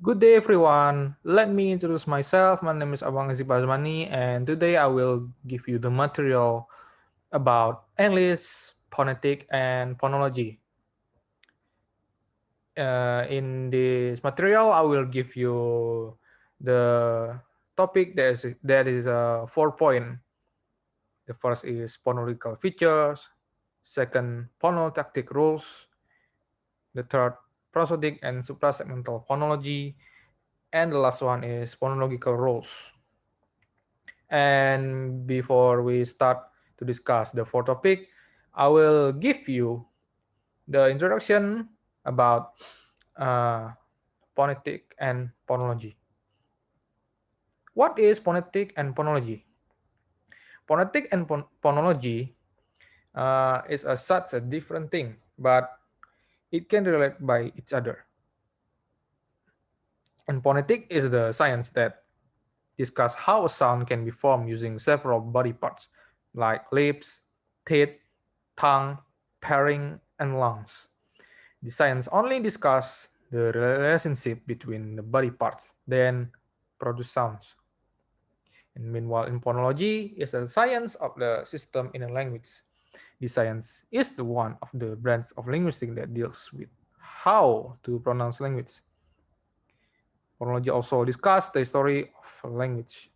Good day, everyone. Let me introduce myself. My name is Abang Azzifa Zamani, and today I will give you the material about English, phonetic, and phonology. In this material, I will give you the topic that is 4 point. The first is phonological features, second phonotactic rules, the third prosodic and suprasegmental phonology, and the last one is phonological rules. And before we start to discuss the fourth topic, I will give you the introduction about uh, phonetic and phonology. What is phonetic and phonology? Phonetic and phonology is such a different thing, but it can relate by each other. And phonetic is the science that discuss how a sound can be formed using several body parts like lips, teeth, tongue, pharynx, and lungs. The science only discuss the relationship between the body parts, then produce sounds. And meanwhile, in phonology is a science of the system in a language. The science is the one of the branch of linguistics that deals with how to pronounce language. Phonology also discuss the story of language,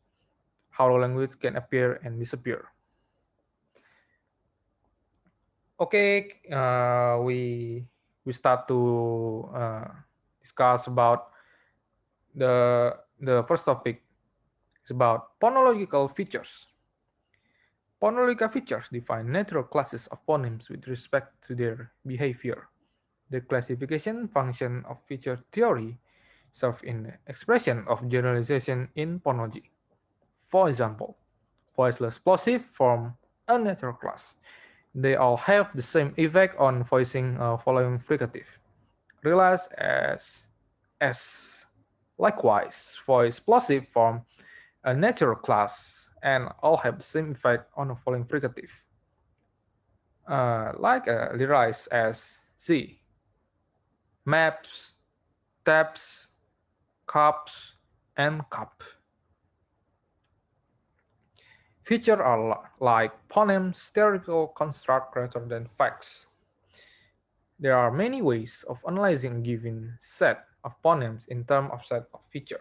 how language can appear and disappear. Okay, we start to discuss about the first topic is about phonological features. Phonological features define natural classes of phonemes with respect to their behavior. The classification function of feature theory serves in expression of generalization in phonology. For example, voiceless plosive form a natural class. They all have the same effect on voicing following fricative, realized as S. Likewise, voice plosive form a natural class and all have the same effect on the following fricative, realized as Z. Maps, taps, cups, and cup. Features are like phonemes theoretical construct rather than facts. There are many ways of analyzing a given set of phonemes in terms of set of feature.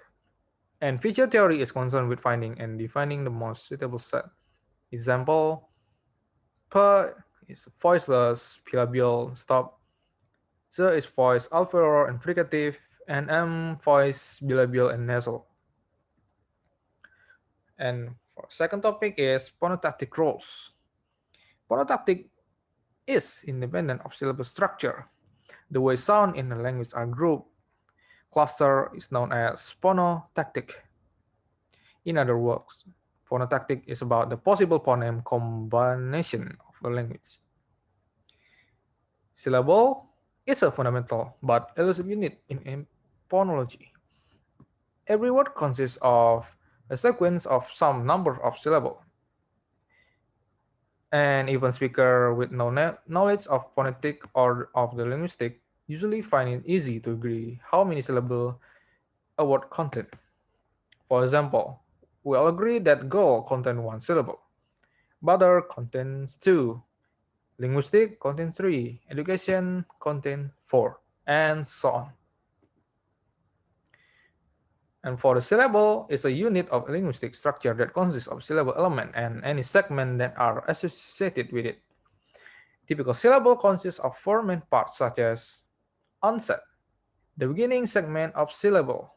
And feature theory is concerned with finding and defining the most suitable set. Example, P is voiceless, bilabial, stop. Z is voice alveolar and fricative, and M voice bilabial and nasal. And for second topic is phonotactic rules. Phonotactic is independent of syllable structure. The way sound in a language are grouped cluster is known as phonotactic. In other words, phonotactic is about the possible phoneme combination of a language. Syllable is a fundamental but elusive unit in phonology. Every word consists of a sequence of some number of syllables. And even speaker with no knowledge of phonetic or of the linguistic usually find it easy to agree how many syllables a word contains. For example, we all agree that girl contains one syllable, butter contains two, linguistic contains three, education contains four, and so on. And for the syllable is a unit of linguistic structure that consists of syllable element and any segment that are associated with it. Typical syllable consists of four main parts such as onset, the beginning segment of syllable,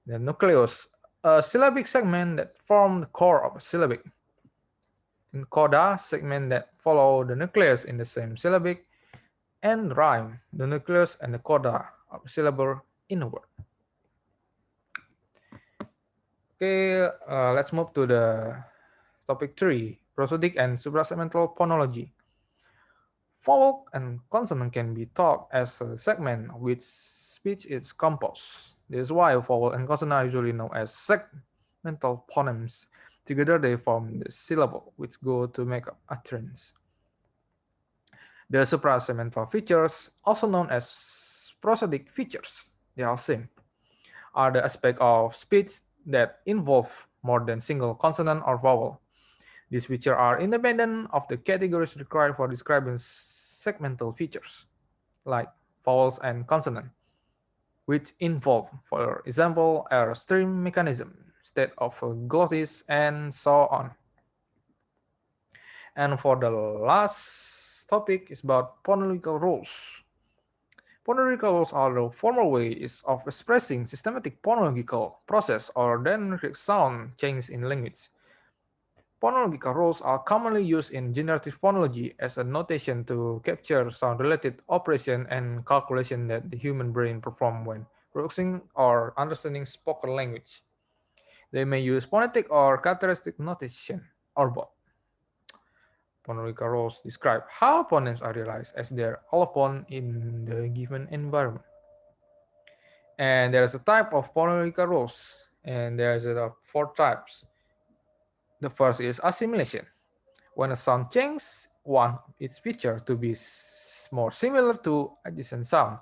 the nucleus, a syllabic segment that form the core of a syllabic, and coda, segment that follow the nucleus in the same syllabic, and rhyme, the nucleus and the coda of a syllable in a word. Okay, let's move to the topic 3, prosodic and suprasegmental phonology. Vowel and consonant can be thought as a segment of which speech is composed. This is why vowel and consonant are usually known as segmental phonemes. Together they form the syllable which go to make up utterance. The suprasegmental features, also known as prosodic features, they are same. are the aspect of speech that involve more than single consonant or vowel. These features are independent of the categories required for describing segmental features, like vowels and consonant, which involve, for example, a stream mechanism, state of glottis, and so on. And for the last topic is about phonological rules. Phonological rules are the formal ways of expressing systematic phonological process or dynamic sound change in language. Phonological rules are commonly used in generative phonology as a notation to capture sound-related operation and calculation that the human brain performs when producing or understanding spoken language. They may use phonetic or characteristic notation, or both. Phonological rules describe how phonemes are realized as their allophone in the given environment. And there is a type of phonological rules, and there's four types. The first is assimilation. When a sound changes one of its feature to be more similar to adjacent sound,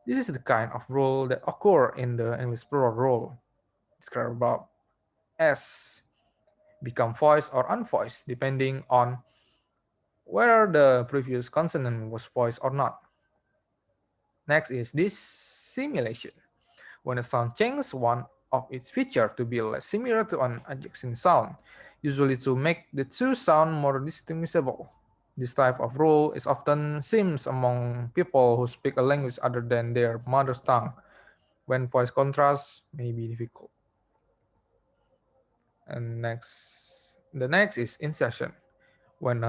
this is the kind of rule that occur in the English plural rule. Described about S become voiced or unvoiced depending on whether the previous consonant was voiced or not. Next is dissimilation. When a sound changes one of its features to be less similar to an adjacent sound, usually to make the two sound more distinguishable. This type of rule is often seen among people who speak a language other than their mother tongue, when voice contrast may be difficult. And the next is insertion. When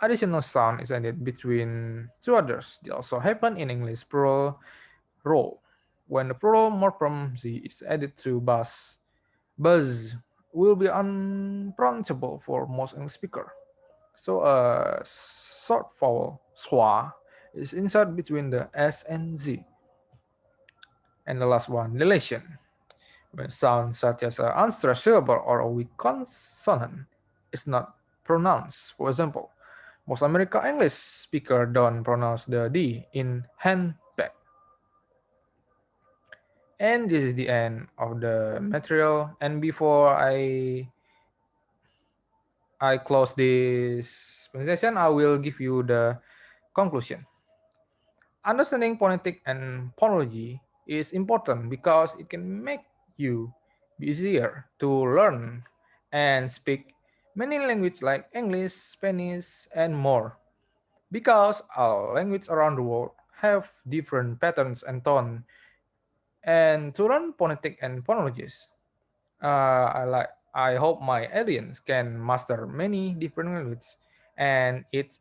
additional sound is added between two others, they also happen in English plural role. When the plural morpheme z is added to buzz will be unpronounceable for most English speaker. So a short vowel schwa is inserted between the s and z. And the last one, dilation. When sounds such as an unstressed syllable or a weak consonant is not pronounced. For example, most American English speakers don't pronounce the D in handbag. And this is the end of the material. And before I close this presentation, I will give you the conclusion. Understanding phonetic and phonology is important because it can make you easier to learn and speak many languages like English, Spanish, and more. Because all languages around the world have different patterns and tone, and to learn phonetic and phonologies, I hope my audience can master many different languages, and it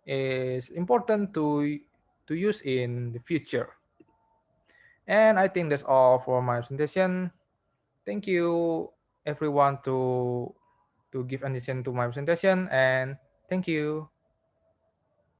is important to use in the future. And I think that's all for my presentation. Thank you everyone to give attention to my presentation, and thank you.